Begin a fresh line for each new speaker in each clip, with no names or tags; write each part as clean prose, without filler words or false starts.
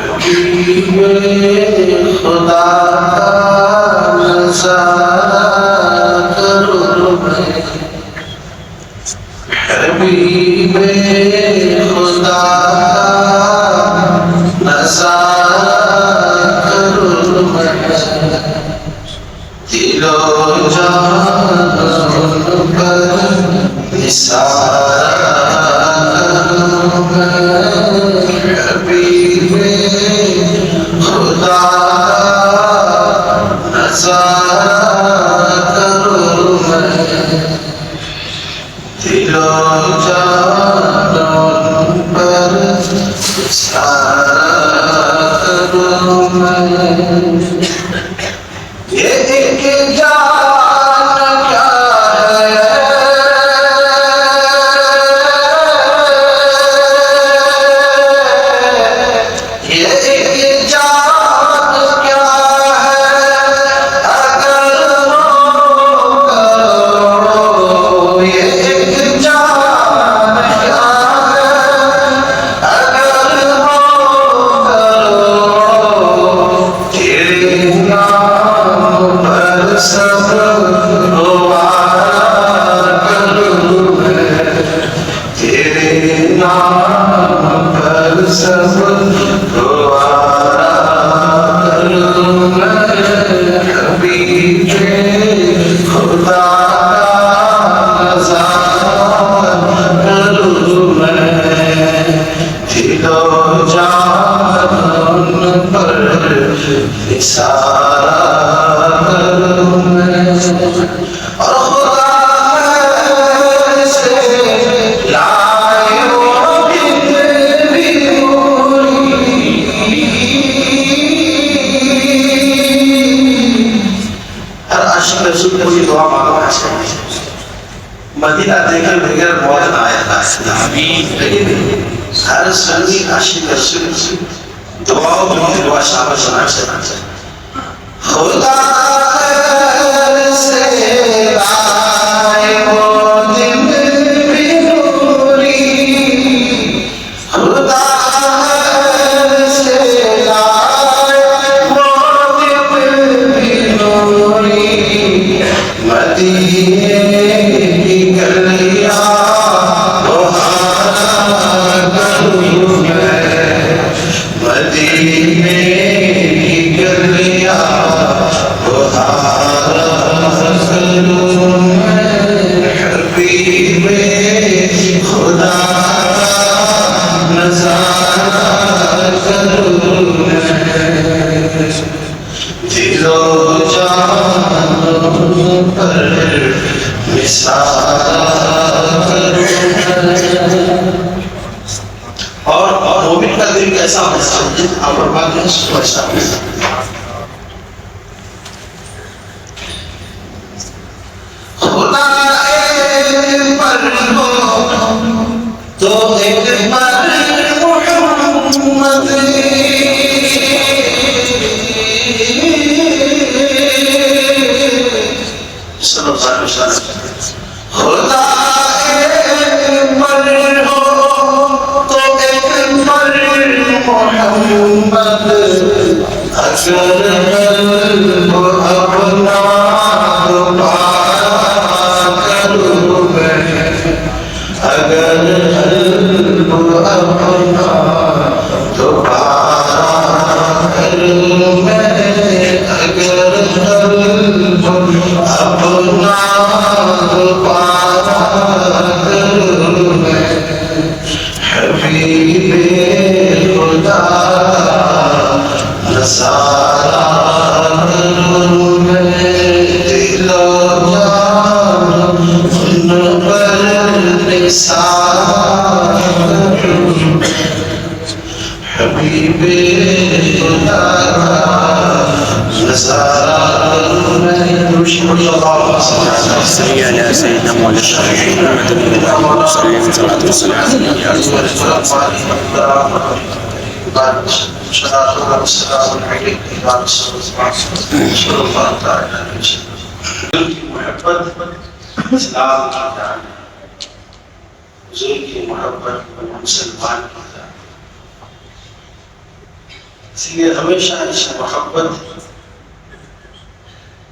حبیب خدا نظارہ کروں میں، حبیب خدا نظارہ کروں میں، دل و جان پر نثار کروں میں، حبیب خدا نظارہ کروں میں، دل و جان پر نثار کروں میں۔ یہ ایک جان کیا ہے، یہ ایک جان کیا ہے، اگر رو کرو، یہ ایک جان کیا ہے، اگر رو کرو، تیرے نام پر سب گوارا کروں میں، تیرے نام پر سب گوارا کروں میں، حبیب خدا نظارہ کروں میں، دل و جان پر نثار کروں میں۔ اور خدا سے لائے وہ کتنی دوری، ہر عاشق رسول کو یہ دعا مانگنا چاہیے، مدینہ دیکھے بغیر موت نہ آیا، لیکن ہر سنی عاشق رسول دعاؤں میں دعا شامل ہونا چاہیے۔ خدا سے لائے وہ دن بھی نوری، خدا سے لائے وہ دن بھی نوری، مدینے کی گلیاں بہار کروں میں، مدینے کی گلیاں بہار کروں میں، حبیب خدا نظارہ کروں میں، دل و جان پر نثار کروں میں۔ اور مومن کا دل کیسا ہونا چاہیے؟ آپ فرماتے ہیں ویسا ہونا چاہیے۔ خدا ایک پر ہو تو ایک پر محمد، صلی اللہ علیہ وسلم، خدا ایک پر ہو تو ایک پر محمد، اگر قلب اپنا دوبارہ کروں میں، اگر قلب اپنا دوبارہ کروں میں، اگر قلب اپنا دوبارہ کروں میں، حبیب خدا نظارہ کروں میں، دل و جان پر نثار کروں میں، حبیب خدا نظارہ کروں میں۔ صلی اللہ
علیہ سیدنا مولانا محمد بن محمد صلی اللہ علیہ وسلم۔
السلام علیکم یا رسول اللہ صلی اللہ علیہ وسلم۔ محبت اسلام کی جان، حضور کی محبت مسلمان کی جان۔ اس لیے ہمیشہ اس محبت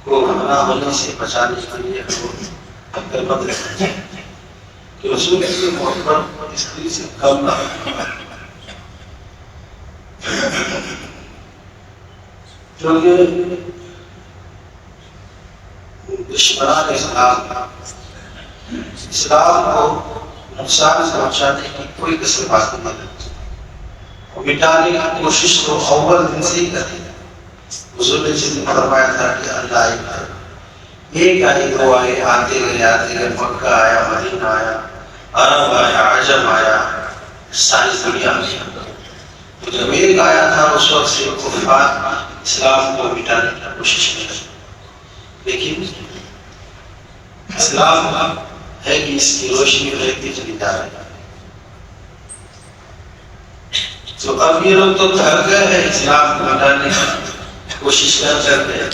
کو گمراہ ہونے سے بچانے کے لیے فکر مند رہنا چاہیے کہ رسول کی محبت استری سے کم نہ ہو. کیونکہ دشمنان اسلام کو نقصان پہنچانے کی کوئی کسر باقی نہیں رہتی. وہ مٹانے کی کوشش تو اول دن سے ہی کرتے ہیں. حضور نے جس دن فرمایا تھا کہ اللہ ایک آئے دو آئے آتے گئے مکہ آیا مدینہ آیا عرب آیا عجم آیا ساری دنیا میں. تو جب ایک آیا تھا اس وقت سے کفار اسلام کو مٹانے کی کوشش کی. لیکن اسلام ہے کہ اس کی روشنی رہتی چلی جا رہی ہے. تو اب یہ لوگ تو تھک گئے ہیں اسلام کو مٹانے کی کوشش کر رہے ہیں.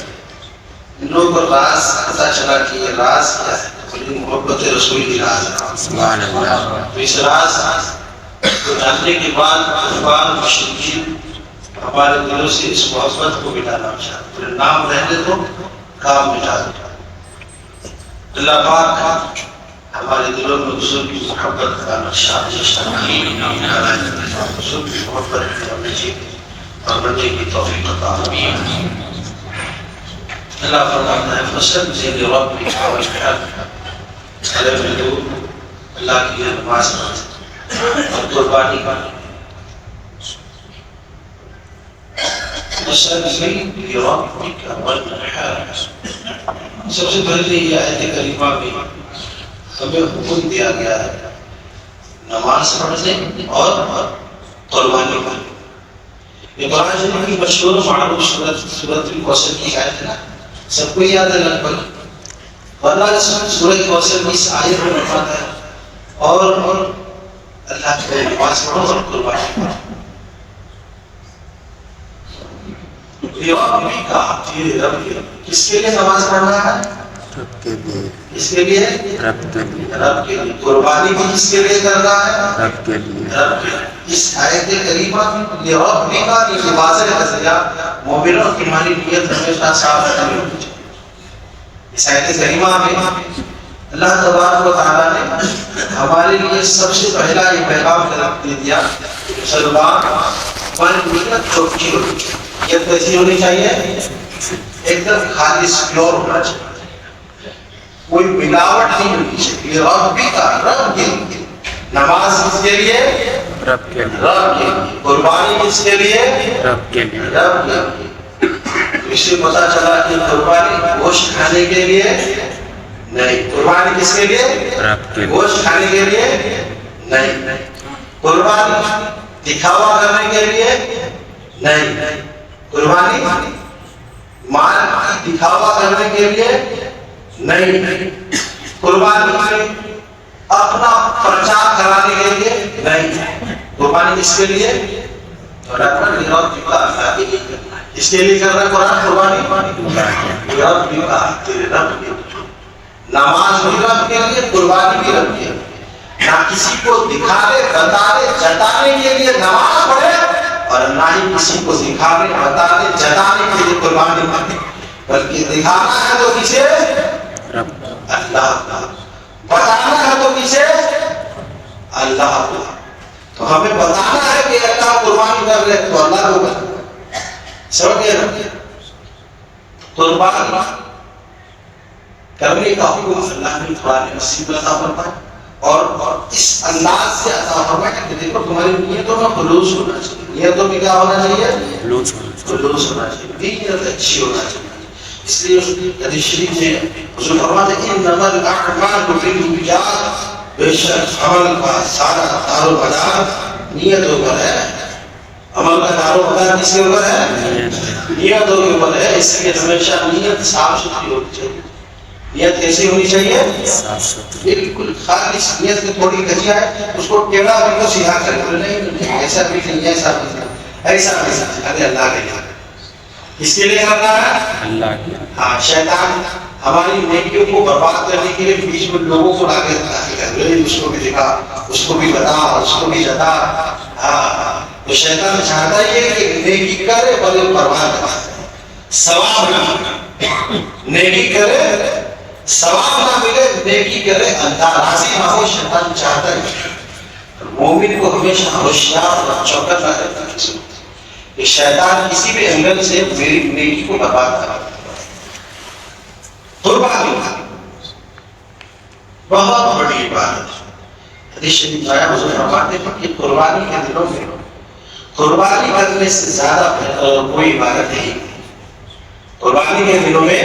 ان لوگوں کو راز پتا چلا کہ یہ راز کیا ہے. محبت رسول کی راز ہے.
سبحان اللہ.
تو اس راز کو جاننے کے بعد کفار مشرکین ہمارے دلوں سے اس محبت کو مٹانا چاہتے ہیں. نام رہنے تو کام مٹا دو. اللہ پاک ہمارے دلوں میں حضور کی محبت کا نقشہ حضور کی محبت ہمیں جینے اور بننے کی توفیق عطا فرمائے. اللہ فرماتا ہے فَسَبِّحْ لِرَبِّكَ وَاسْتَغْفِرْهُ. اللہ کی نماز اور قربانی کا فَسَبِّحْ لِرَبِّكَ وَاسْتَغْفِرْهُ. سب سے پہلے یہ آیت کریمہ میں ہمیں حکم دیا گیا ہے نماز پڑھنے اور قربانی کرنے. یہ قرآن شریف کی مشہور معروف سورۃ الکوثر کی آیت ہے. سب کو یاد ہے لگ بھگ. اللہ سورۃ الکوثر کی اس آیت میں فرماتا ہے اور اللہ کے نماز پڑھو اور قربانی کرو. کس کے لیے نماز پڑھنا ہے؟
رب کے لیے.
کس کے لیے؟
رب کے لیے.
رب کے لیے. قربانی بھی کس کے لیے کرنا ہے؟
رب کے لیے.
رب کے لیے. اس آیت کریمہ یہ رب کا یہ واضح نظریہ مومنوں کی ہماری نیت ہمیشہ صاف رکھنی ہونی چاہیے. اس آیت کریمہ میں اللہ تبارک و تعالیٰ نے ہمارے لیے سب سے پہلا یہ پیغام دے دیا کہ مسلمان ہماری نیت چوکی ہونی چاہیے. نیت کیسی ہونی چاہیے؟ ایک دم خالص پیور ہونا چاہیے. کوئی ملاوٹ نہیں ہونی چاہیے. رب کا رب کے لیے. نماز کس کے لیے؟
رب کے لیے.
رب کے لیے. قربانی کس کے لیے؟
رب کے لیے.
رب کے لیے. اس سے پتا چلا کہ قربانی گوشت کھانے کے لیے نہیں. قربانی کس کے لیے؟
رب کے لیے.
گوشت کھانے کے لیے نہیں. قربانی دکھاوا کرنے کے لیے نہیں. قربانی مال دکھاوا کرنے کے لیے نہیں. قربانی اپنا پرچار کرانے کے لیے نہیں. قربانی کس کے لیے؟ اس کے لیے کر رہا ہے قرآن. قربانی رب بھی کہا تیرے رب کے. نماز بھی رب کے لیے, قربانی بھی رب کے لیے. نہ کسی کو دکھانے بتانے جتانے کے لیے نماز پڑھے اور نہ ہی کسی کو دکھانے بتانے جتانے کے لیے قربانی پڑھے, بلکہ دکھانا ہے تو کسے؟ اللہ کا. بتانا ہے تو کسے؟ اللہ کو. تو ہمیں بتانا ہے کہ اللہ قربانی کر رہے تو اللہ کو کر. سمجھ گئے نا؟ قربانی کرنے کا حکم اللہ نے قرآن مسیح میں عطا فرمایا اور اس انداز سے عطا فرمایا کہ دیکھو تمہاری نیتوں میں خلوص ہونا چاہیے. نیتوں میں کیا ہونا چاہیے؟
خلوص ہونا چاہیے.
خلوص ہونا چاہیے. نیت اچھی ہونا چاہیے. اس لیے حدیث شریف میں حضور فرماتے ہیں انما الاعمال بالنیات. بے شک عمل کا سارا دار و مدار نیتوں پر ہے. عمل کا دار و مدار کس کے اوپر ہے؟ نیتوں کے اوپر ہے. اس لیے ہمیشہ نیت صاف ستھری ہونی چاہیے. نیت کیسی ہونی چاہیے؟
صاف ستھری.
بالکل خالص. نیت میں تھوڑی کچیا ہے اس کو ٹیڑھا کر کے سیدھا کر دو. نہیں ایسا بھی نہیں, ایسا بھی نہیں, ایسا بھی نہیں. ارے اللہ کے لیے. کس کے لیے کرنا ہے؟ اللہ کے لیے. ہاں, شیطان ہماری نیکیوں کو برباد کرنے کے لیے بیچ میں لوگوں کو لا کے اس کو بھی دکھا, اس کو بھی بتا, اس کو بھی جتا. ہاں تو شیطان چاہتا ہی ہے کہ نیکی کرے بلے پرواہ کرے، ثواب نہ نیکی کرے ثواب نہ ملے، نیکی کرے اللہ راضی نہ ہو، شیطان چاہتا ہے۔ مومن کو ہمیشہ ہوشیار اور چوکس رہنا چاہیے کہ شیطان کسی بھی اینگل سے میری نیکی کو برباد کرا۔ قربانی بہت بڑی عبادت ہے۔ حدیث شریف آیا حضور فرماتے ہیں کہ قربانی کے دنوں میں قربانی کرنے سے زیادہ کوئی عبادت نہیں۔ قربانی کے دنوں میں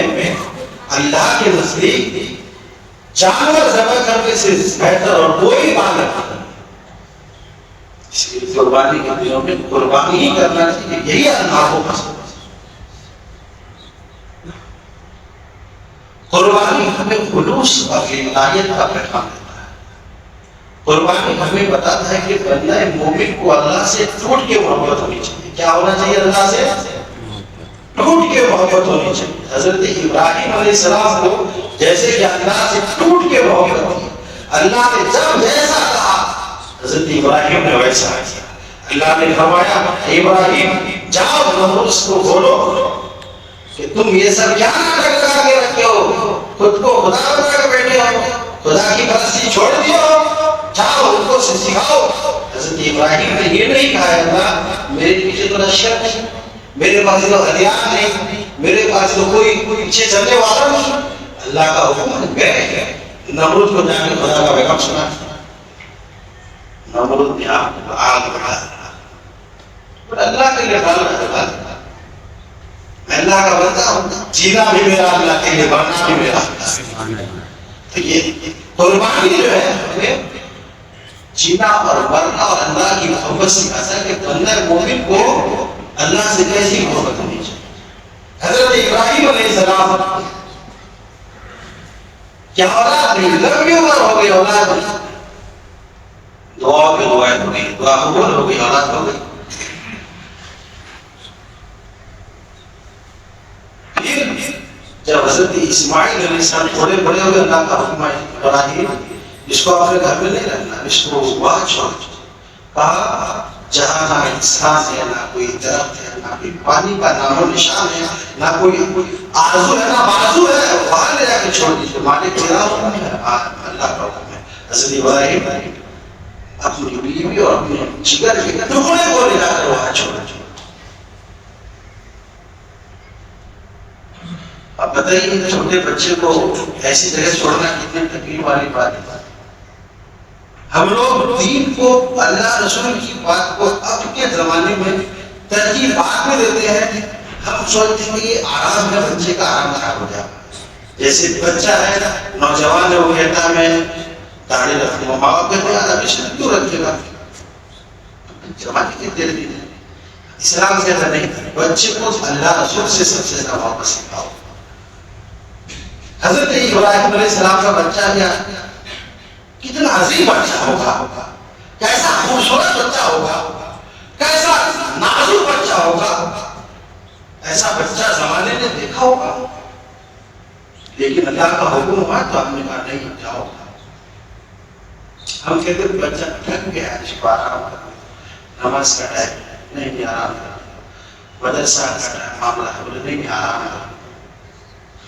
اللہ کے نزدیک جانور ذبح کرنے سے بہتر اور کوئی عبادت نہیں۔ اس لیے قربانی کے دنوں میں قربانی ہی کرنا چاہیے، یہی اللہ کو پسند ہے۔ قربانی ہمیں خلوص اور للہیت کا پیغام دیتا ہے۔ قربانی ہمیں بتاتا ہے کہ بندہ مومن کو اللہ سے ٹوٹ کے محبت ہونی چاہیے۔ کیا ہونا چاہیے؟ اللہ سے ٹوٹ کے محبت ہونی چاہیے۔ حضرت ابراہیم علیہ السلام کو جیسے کہ اللہ سے ٹوٹ کے محبت کی، اللہ نے جب جیسا کہا حضرت ابراہیم نے ویسا کیا۔ اللہ نے فرمایا ابراہیم جاؤ نمرود کو بولو کہ تم یہ سب کیا ناٹک کر کے رکھے ہو، خود کو خدا بنا کے بیٹھے ہو، خدا کی پرستی چھوڑ دیو، جاؤ ان کو سکھاؤ۔ حضرت ابراہیم نے یہ نہیں کہا اللہ میرے پیچھے تو لشکر نہیں، میرے پاس تو ہتھیار نہیں، میرے پاس تو کوئی پیچھے چلنے والا نہیں۔ اللہ کا حکم گئے نمرود کو جا کے خدا کا پیغام سنا۔ نمرود نے آگ بڑھا اور اللہ کے لیے ڈالا، میں اللہ کا بندہ ہوں، جینا بھی میرا اللہ کے لیے، مرنا بھی میرا اللہ۔ تو یہ قربانی جو ہے ہمیں جینا اور مرنا اور اللہ کی محبت سکھاتا ہے کہ بندہ مومن کو اللہ سے کیسی محبت ہونی چاہیے۔ حضرت ابراہیم علیہ السلام کیا اولاد نہیں، لمبی عمر ہو گئی، اولاد نہیں، دعا پہ دعائیں ہو گئی، دعا قبول ہو گئی، اولاد ہو گئی۔ پھر جب حضرت اسماعیل علیہ السلام تھوڑے بڑے ہوئے، اللہ کا حکم ہے ابراہیم اس کو اپنے گھر میں نہیں رکھنا، اس کو وہاں چھوڑ۔ کہا جہاں نہ انسان ہے، نہ کوئی درخت ہے، نہ کوئی پانی کا نام و نشان ہے، نہ کوئی آرزو ہے، نہ بازو ہے، وہاں لے جا کے چھوڑ دیجیے۔ مالک میرا حکم ہے، اللہ کا حکم ہے۔ حضرت ابراہیم اپنی بیوی اور اپنے جگر کے ٹکڑے کو لے جا کر وہاں چھوڑا۔ اب بتائیے چھوٹے بچے کو ایسی جگہ چھوڑنا کتنے تکلیف والی بات ہے۔ ہم لوگ دین کو، اللہ رسول کی بات کو اب کے زمانے میں ترجیح بعد میں دیتے ہیں۔ ہم سوچتے ہیں کہ یہ آرام ہے، بچے کا آرام خراب ہو جائے۔ جیسے بچہ ہے، نوجوان ہے، وہ کہتا ہے میں داڑھی رکھوں گا، ماں باپ کہتے ہیں یار ابھی سے کیوں رکھے گا، زمانے کی دیر بھی ہے۔ اسلام کہتا نہیں، بچے کو اللہ رسول سے سب سے زیادہ محبت سکھاؤ۔ حضرت ابراہیم علیہ السلام کا بچہ کیا کتنا عظیم بچہ ہوگا، کیسا خوبصورت بچہ ہوگا، کیسا نازک بچہ ہوگا، ایسا بچہ زمانے نے دیکھا ہوگا۔ لیکن اللہ کا حکم ہوا تو ہم نے کہا نہیں جاؤ۔ ہم کہتے ہیں بچہ تھک گیا، اس کو آرام کرنا، نماز کا ٹائم نہیں آرام کرنا، مدرسہ کا ٹائم معاملہ ہے، بولے نہیں آرام کرنا۔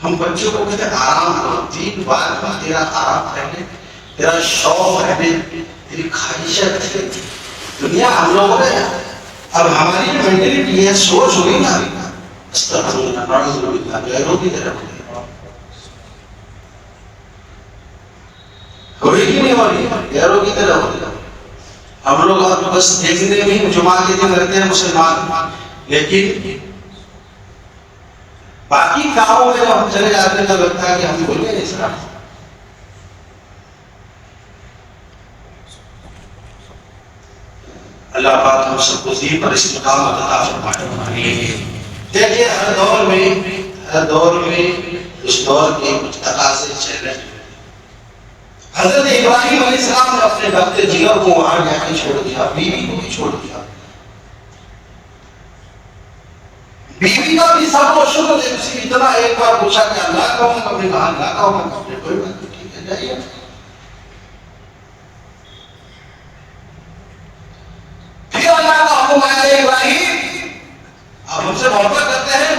ہم بچوں کو کہتے ہیں آرام کرو، 3 بار میں تیرا آرام رہنے، تیرا شوق رہنے، تیری خواہشت ہے۔ دنیا ہم لوگوں نے اب ہماری مینٹلٹی ہے، سوچ ہوئی نا استغفراللہ نعوذ باللہ غیروں کی طرف ہوئی کی نہیں ہو رہی، غیروں کی طرح ہو رہی۔ ہم لوگ اب بس دیکھنے میں جمعہ کے دن رہتے ہیں مسلمان، لیکن باقی کاموں میں جب ہم چلے جاتے ہیں تو لگتا ہے کہ ہم بھول گئے اسلام۔ اللہ پاک ہم سب کو دین پر استقامت عطا فرمائے۔ دیکھیے ہر دور میں اس دور کے کچھ تقاضے چیلنج۔ حضرت ابراہیم علیہ السلام نے اپنے وقت جگر کو وہاں جا کے چھوڑ دیا، بیوی کو بھی چھوڑ دیا۔ بیوی کا بھی صبر و شکر دے، اسی اتنا ایک بار پوچھا کہ اللہ کا ہوں، اپنے کہا اللہ کا ہوں، اپنے کوئی بات نہیں، ٹھیک ہے جائیے۔ پھر اللہ کا ابو ابراہیم آپ ہم سے محبت کرتے ہیں،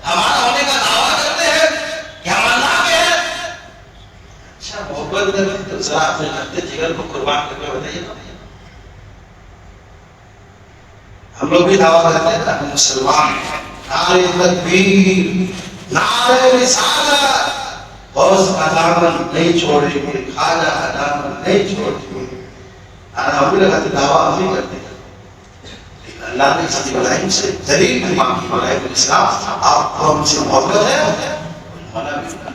ہمارا ہونے کا دعویٰ کرتے ہیں کہ ہم اللہ کے ہیں. اچھا محبت کرتے تو ذرا اپنے لگتے جگر کو قربان کر کے بتائیے. ہم لوگ بھی دعویٰ کرتے ہیں ہم مسلمان ہیں. نعرے تکبیر، نعرے رسالت، غوث کا دامن نہیں چھوڑیں گے، خواجہ کا دامن نہیں چھوڑیں گے. ہم بھی لگاتے دعویٰ ہم بھی کرتے ہیں. لیکن اللہ نے حضرت ابراہیم سے دلیل بھی مانگی. ابراہیم علیہ السلام آپ کو ہم سے محبت ہے؟ منع بھی کرا.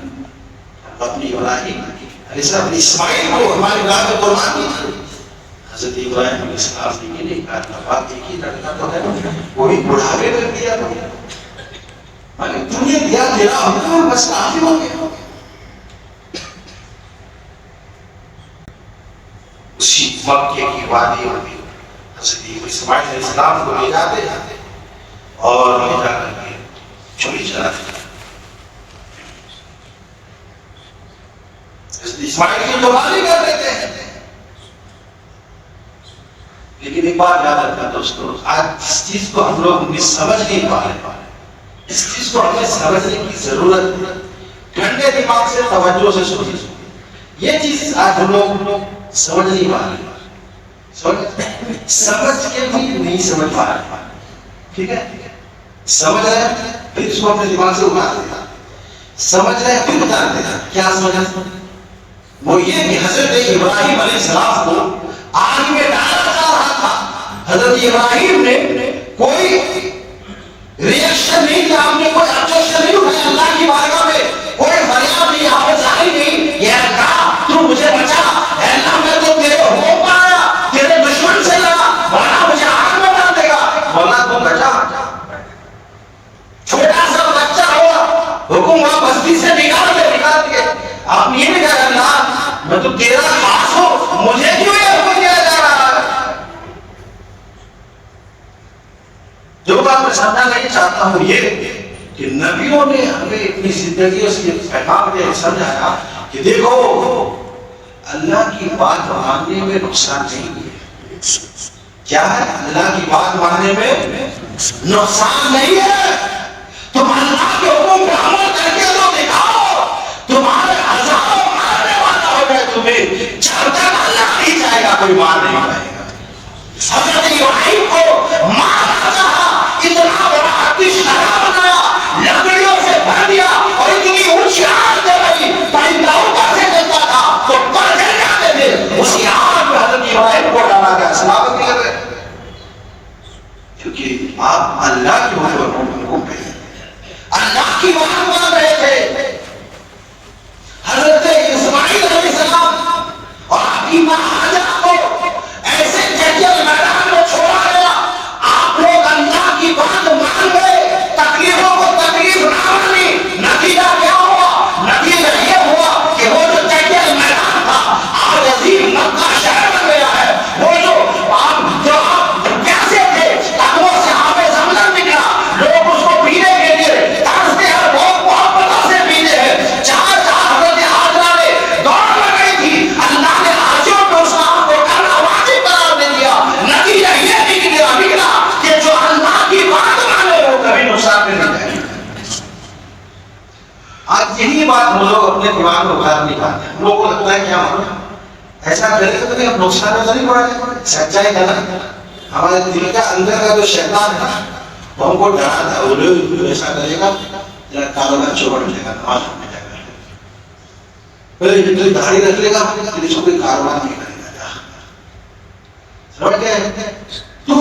اپنی ابراہیم علیہ السلام نے اسماعیل کو ہمارے گاہ میں قربان کی. حضرت ابراہیم علیہ السلام نے یہ نہیں کہا نبات ایک ہی لڑکا تو ہے وہی بڑھاپے میں دیا تو تم نے دیا تیرا حکم بس کافی ہو گیا. اسی مکے کی وادی میں حضرت اسماعیل علیہ السلام کو لے جاتے اور لے جا کر کے چھری چلاتے. حضرت اسماعیل کی قربانی کر دیتے ہیں. لیکن ایک بات یاد رکھنا دوستو، آج اس چیز کو ہم لوگ سمجھ نہیں پا رہے. اس چیز کو ہمیں سمجھنے کی ضرورت ہے. ٹھنڈے دماغ سے توجہ سے سنیے. یہ چیز آج ہم لوگ سمجھ نہیں پا رہے. سمجھ کے بھی نہیں سمجھ پا رہے. ٹھیک ہے، سمجھ رہے پھر اس کو اپنے دماغ سے اتار دینا. سمجھ رہے پھر اتار دینا. کیا سمجھا؟ وہ یہ کہ حضرت ابراہیم علیہ السلام کو آگ میں ڈالا جا رہا تھا. حضرت ابراہیم نے کوئی ریئیکشن نہیں کیا، آپ نے کوئی آبجیکشن نہیں اٹھایا. اللہ کی بارگاہ میں کوئی فریاد نہیں، آپ نے ظاہر نہیں یہ اللہ تو مجھے بچا، اے اللہ میں تو تیرے حکم پر آیا، تیرے دشمن سے لڑا، ورنہ مجھے آگ میں ڈال دے گا. مولا تو بچا. چھوٹا سا بچہ ہوا، حکم ہوا بستی سے نکال دے. آپ نے یہ نہیں کہا اللہ میں تو تیرا خاص ہوں، مجھے کیوں یہ حکم دیا جا رہا ہے؟ جو بات میں سمجھانا نہیں چاہتا ہوں یہ کہ نبیوں نے ہمیں اپنی زندگیوں سے پیغام دے سمجھایا کہ دیکھو اللہ کی بات ماننے میں نقصان نہیں ہے. کیا ہے؟ اللہ کی بات ماننے میں نقصان نہیں ہے. تم اللہ کے حکم پر عمل کر کے تو دکھاؤ، تمہارے ہزاروں مارنے والا ہو گئے تمہیں، جب تک اللہ نہیں چاہے گا کوئی مار نہیں پائے گا. حضرت ابراہیم کو مارنا چاہا، اتنا بڑا آتش لگا بنایا، لکڑیوں سے بھر دیا اور اتنی اونچی آگ دے رہی پرندہ اوپر سے چلتا تھا تو پر جل جاتے تھے. اسی آگ میں حضرت ابراہیم کو ڈالا گیا. سلامت نہیں لگے کیونکہ آپ اللہ کے حکم پہ اللہ کی بات مان رہے تھے. حضرت اسماعیل علیہ السلام اور آپ کی ماں حاجرہ کو ایسے جنگل میدان میں چھوڑا گیا. آپ لوگ اللہ کی بات مان گئے، تکلیفوں کو تکلیف نہ مانی. نتیجہ کیا ہوا؟ نتیجہ یہ ہوا کہ وہ جو جنگل میدان تھا آج عظیم مکہ شہر بن گیا ہے. وہ جو آپ پیاسے تھے، قدموں سے آب زمزم نکلا، لوگ اس کو پینے کے لیے ترستے ہیں، بہت محبت سے پیتے ہیں. جہاں جہاں حضرت حاجرہ نے دوڑ لگائی تھی، اللہ نے حاجیوں کو اس کام کو کرنا واجب قرار دے دیا. نتیجہ یہ نکلا کہ جو اللہ کی بات مانے وہ کبھی نقصان میں نہیں جائے. آج یہی بات ہم لوگ اپنے دماغ میں اتار نہیں پاتے. ہم لوگوں کو لگتا ہے کیا ہم ایسا کریں گے تو ہم نقصان میں نہیں پڑیں گے. سچائی ہے نا، ہمارے دل کا اندر کا جو شیطان ہے وہ ہم کو ڈراتا ہے، ایسا کرے گا تیرا کاروبار چوپٹ ہو جائے گا، نماز پڑھنے جائے گا، پہلے داڑھی رکھ لے گا پھر اس کو کوئی کاروبار نہیں کرے گا. سمجھ گئے؟ تو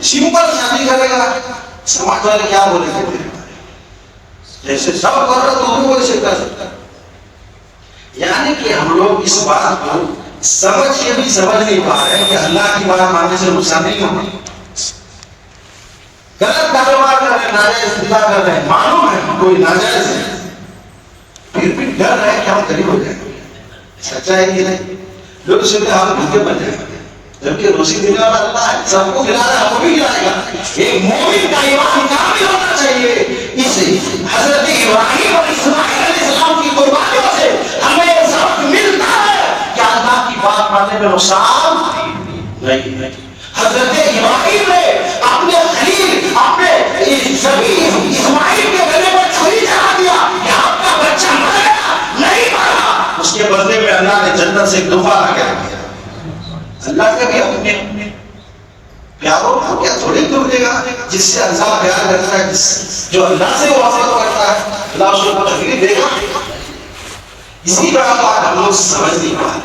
سمپل شادی کرے گا، سماج والے کیا بولے گا تیرے بارے؟ جیسے سب کر رہا تو بھی ویسے کر سکتا. یعنی کہ ہم لوگ اس بات کو سمجھ کے بھی سمجھ نہیں پا رہے کہ اللہ کی بات ماننے سے نقصان نہیں ہوگا. غلط کاروبار کر رہے ہیں، ناجائز دفاع کر رہے ہیں، معلوم ہے کوئی ناجائز ہے، پھر بھی ڈر رہے کہ ہم قریب ہو جائیں گے. سچا ہے کہ نہیں؟ لوگ سنتے ہیں ہم بھوکے بن جائیں گے، جبکہ روزی دینے والا اللہ ہے، سب کو کھلا رہا ہے، ہم کو بھی کھلائے گا. ایک مومن کا ایمان کامل ہونا چاہیے. اس حضرت ابراہیم اور اسماعیل علیہ السلام کی قربانیوں سے ہمیں یہ سبق ملتا ہے کہ اللہ کی بات ماننے میں نقصان نہیں. حضرت ابراہیم نے نبی اسماعیل کے گلے پر چھری چلا دیا کہ آپ کا بچہ مر گیا، نہیں مرا، اس کے بدلے میں اللہ نے جنت سے ایک تحفہ لا کے دیا۔ اللہ کے بھی اپنے پیاروں کو کیا تھوڑی دور دے گا، جس سے اللہ پیار کرتا ہے، جو اللہ سے محبت کرتا ہے اللہ اس کو تکلیف دے گا؟ اسی طرح بات ہم لوگ سمجھ نہیں پا رہے،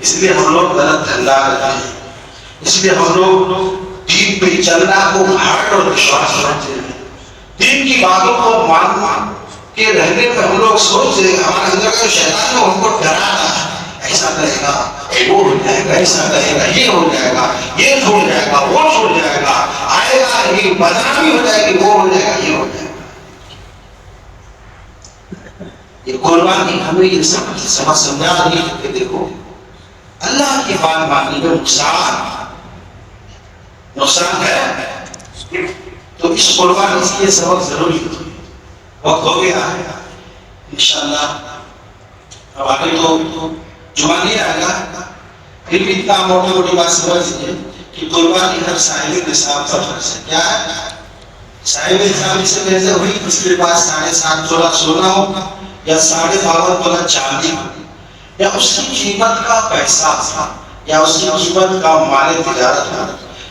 اس لیے ہم لوگ غلط دھندا کرتے ہیں، اس لیے ہم لوگ دین پہ چلنا کو ہارڈ اور وشواس سمجھتے ہیں، دین کی باتوں کو مان کے رہنے میں ہم لوگ سوچتے ہیں، ہمارے اندر کا شیطان کو ہم کو ڈراتا ہے، ایسا کرے گا وہ ہو جائے گا، ایسا کرے گا یہ ہو جائے گا، یہ چھوڑ جائے گا وہ چھوڑ جائے گا، آئے گا یہ بدنامی ہو جائے گی، وہ ہو جائے گا یہ ہو جائے گا۔ یہ قربانی ہمیں یہ سمجھ سمجھا رہی ہے کہ دیکھو اللہ کی بات ماننے میں نقصان ہے، تو اس قربانی سے یہ سبق ضروری ہے۔ وقت ہو گیا ہے انشاءاللہ، اب آگے تو جمعہ نہیں آئے گا، پھر بھی اتنا موٹی موٹی بات سمجھ لیجیے کہ قربانی ہر صاحب نصاب پر فرض ہے۔ کیا ہے؟ صاحب نصاب سے ویسے ہوئی اس کے پاس 7.5 تولہ سونا ہو یا 52.5 تولہ چاندی ہو، یا اس کی قیمت کا پیسہ یا اس کی قیمت کا مال تجارت ہو،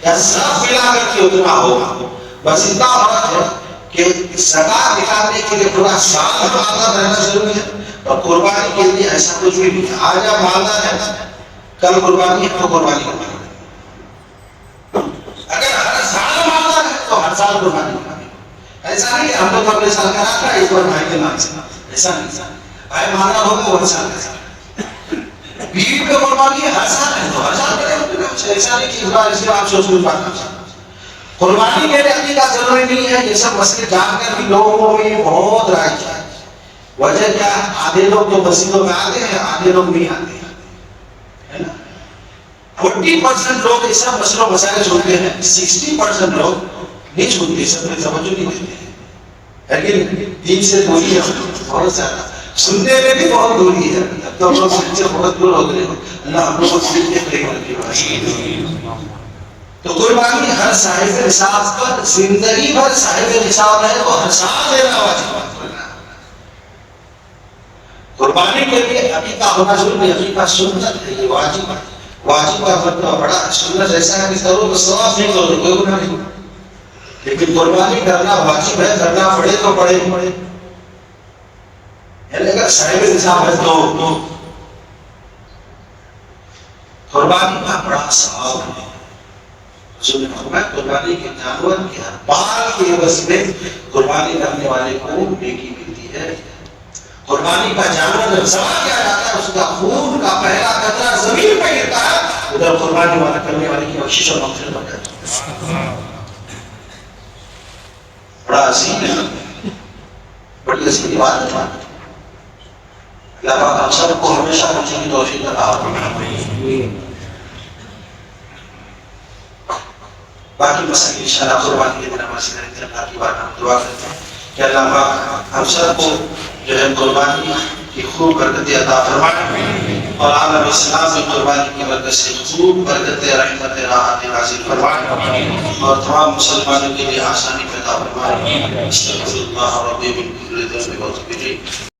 یا سب ملا کر کے اتنا ہو، بس اتنا فرق ہے کہ زکات نکالنے کے لیے پورا سال مالدار رہنا ضروری ہے، اور قربانی کے لیے ایسا کچھ بھی نہیں۔ آج آپ مالدار ہیں، کل قربانی ہے تو قربانی کرنا ہے۔ اگر ہر سال مالدار ہے تو ہر سال قربانی کرنا ہے۔ ایسا نہیں کہ ہم لوگ اگلے سال کا رکھا ہے اس بار بھائی کے نام سے، ایسا نہیں۔ بھائی مالدار ہوگا وہ ہر سال کا، بیوی پہ قربانی ہر سال ہے تو ہر سال کرے، ایسا نہیں کہ اس بار اس کے بعد سوچ بات کرنا۔ قربانی کے لیے عقیدہ ضروری نہیں ہے، یہ سب مسئلے جان کر بھی لوگوں میں بہت رائج ہے۔ وجہ کیا ہے؟ آدھے لوگ تو مسجدوں میں آتے ہیں، آدھے لوگ نہیں آتے ہیں، 40% لوگ اس سب مسئلوں مسائل سنتے ہیں، 60% لوگ نہیں سنتے، سب میں توجہ نہیں دیتے ہیں، ہے کہ نہیں؟ دین سے دوری ہے بہت زیادہ، سننے میں بھی بہت دوری ہے، اب تو ہم لوگ دین سے بہت دور ہو گئے۔ اللہ ہم لوگ کو دین کے قریب رکھے۔ تو قربانی ہر صاحب نصاب پر زندگی بھر صاحب نصاب ہے تو ہر سال دینا واجب ہے۔ قربانی کے لیے عقیدہ ہونا ضروری ہے، عقیدہ سنت ہے، یہ واجب ہے۔ واجب کا مطلب بڑا سنت ایسا ہے کہ کرو تو ثواب نہیں کرو کوئی گناہ نہیں، لیکن قربانی کرنا واجب ہے، کرنا پڑے تو پڑے، یعنی اگر صاحب نصاب ہے تو قربانی کا بڑا ثواب ہے۔ رسول نے فرمایا قربانی کے جانور کے بال کے عوض میں قربانی کرنے والے کو نیکی ملتی ہے۔ قربانی کا جانور جب ذبح کیا جاتا ہے، اس کا خون کا پہلا قطرہ زمین پہ گرتا ہے، ادھر قربانی والا کرنے والے کی بخشش اور مغفرت بن جاتی ہے۔ بڑا عظیم ہے، بڑی عظیم عبادت ہے۔ اللہ پاک ہم سب کو ہمیشہ مجھے کی توفیق عطا فرمائے۔ باقی مسئلے انشاءاللہ قربانی کے دن ہمارے سے اللہ کی بات ہم دعا کرتے ہیں کہ اللہ پاک ہم سب کو جو ہے قربانی کی خوب برکتیں عطا فرمائے، اور عالم اسلام میں قربانی کی برکت سے خوب برکتیں، رحمت، راحت نازل فرمائے، اور تمام مسلمانوں کے لیے آسانی پیدا فرمائے۔ استغفر اللہ ربی من کل ذنب و اتوب الیہ۔